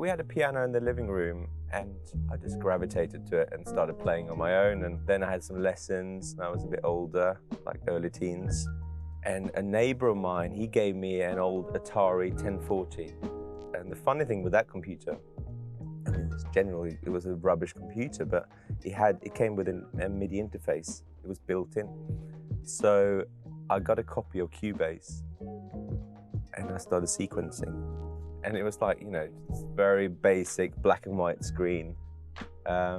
We had a piano in the living room and I just gravitated to it and started playing on my own. And then I had some lessons when I was a bit older, like early teens. And a neighbor of mine, he gave me an old Atari 1040. And the funny thing with that computer, I mean, generally it was a rubbish computer, but it came with a MIDI interface. It was built in. So I got a copy of Cubase and I started sequencing. And it was like, you know, very basic black and white screen. I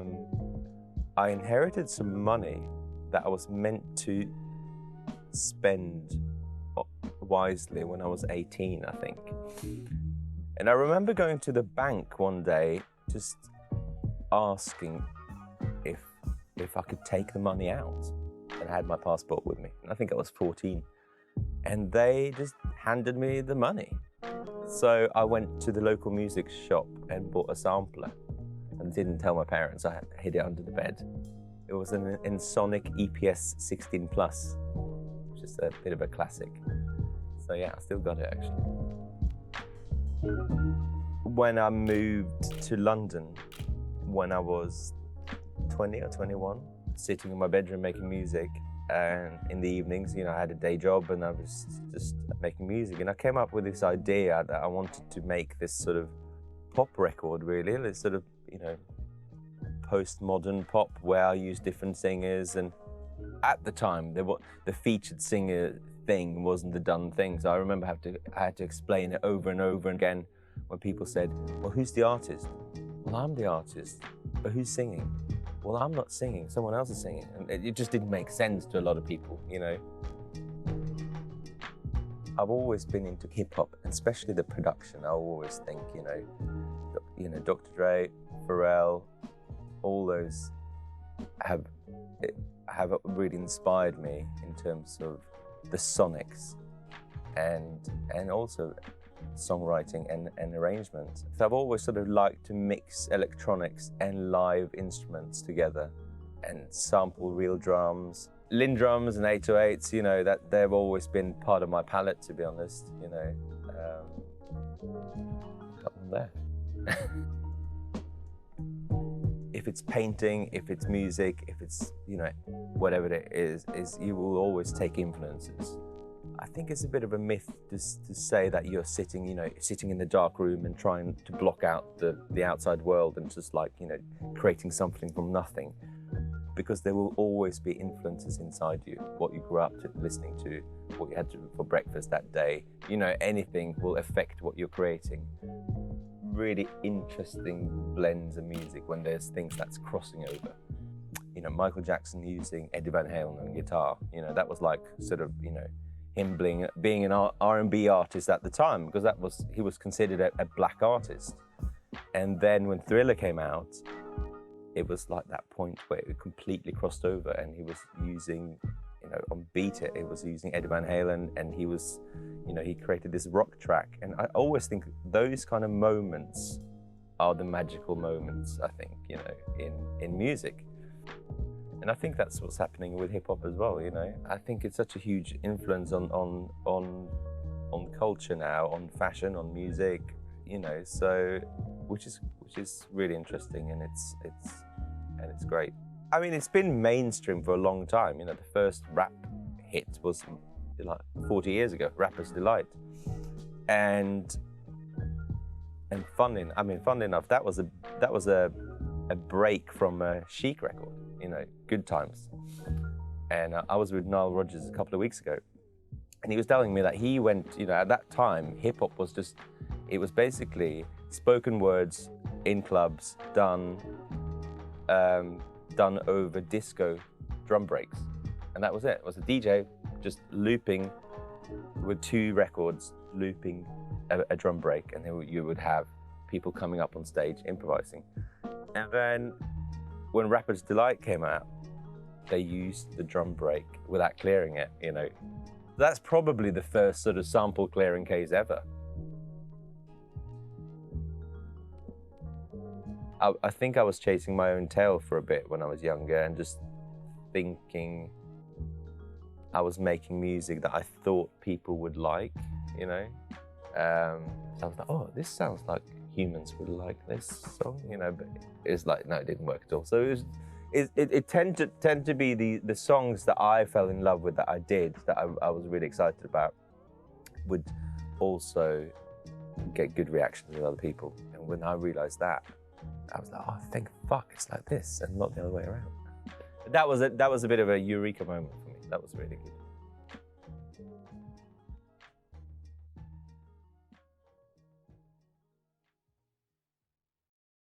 inherited some money that I was meant to spend wisely when I was 18, I think. And I remember going to the bank one day, just asking if I could take the money out. And I had my passport with me. And I think I was 14. And they just handed me the money. So I went to the local music shop and bought a sampler and didn't tell my parents. I hid it under the bed. It was an Ensoniq EPS 16 Plus, which is a bit of a classic. So yeah, I still got it actually. When I moved to London, when I was 20 or 21, sitting in my bedroom making music, and in the evenings, you know, I had a day job and I was just making music. And I came up with this idea that I wanted to make this sort of pop record, really, this sort of, you know, postmodern pop where I used different singers. And at the time, the featured singer thing wasn't the done thing. So I remember I had to explain it over and over again when people said, well, who's the artist? Well, I'm the artist, but who's singing? Well, I'm not singing, someone else is singing. And it just didn't make sense to a lot of people, you know. I've always been into hip hop, and especially the production. I always think, you know, Dr. Dre, Pharrell, all those have really inspired me in terms of the sonics and also songwriting and arrangement. So I've always sort of liked to mix electronics and live instruments together and sample real drums. Linn drums and 808s, you know, that they've always been part of my palette, to be honest, you know. Got them there. If it's painting, if it's music, if it's, you know, whatever it is you will always take influences. I think it's a bit of a myth to say that you're sitting in the dark room and trying to block out the outside world and just like, you know, creating something from nothing. Because there will always be influences inside you, what you grew up listening to, what you had for breakfast that day. You know, anything will affect what you're creating. Really interesting blends of music when there's things that's crossing over. You know, Michael Jackson using Eddie Van Halen on guitar, you know, that was like sort of, you know, him being an R&B artist at the time, because he was considered a black artist. And then when Thriller came out, it was like that point where it completely crossed over, and he was using, you know, on Beat It, it was using Eddie Van Halen, and he was, you know, he created this rock track. And I always think those kind of moments are the magical moments, I think, you know, in music. And I think that's what's happening with hip hop as well, you know. I think it's such a huge influence on culture now, on fashion, on music, you know, so which is really interesting, and it's great. I mean, it's been mainstream for a long time, you know. The first rap hit was like 40 years ago, Rapper's Delight. And funnily enough, that was a break from a Chic record, you know, Good Times. And I was with Nile Rodgers a couple of weeks ago, and he was telling me that he went, you know, at that time, hip hop was just, it was basically spoken words in clubs done over disco drum breaks. And that was it. It was a DJ just looping with two records, looping a drum break, and then you would have people coming up on stage improvising. And then when Rapper's Delight came out, they used the drum break without clearing it, you know. That's probably the first sort of sample clearing case ever. I think I was chasing my own tail for a bit when I was younger, and just thinking I was making music that I thought people would like, you know. So I was like, oh, this sounds like humans would like this song, you know, but it's like, no, it didn't work at all. So it tend to be the songs that I fell in love with, that I did, that I was really excited about, would also get good reactions with other people. And when I realized that, I was like, oh, thank fuck it's like this and not the other way around. That was a bit of a eureka moment for me. That was really good.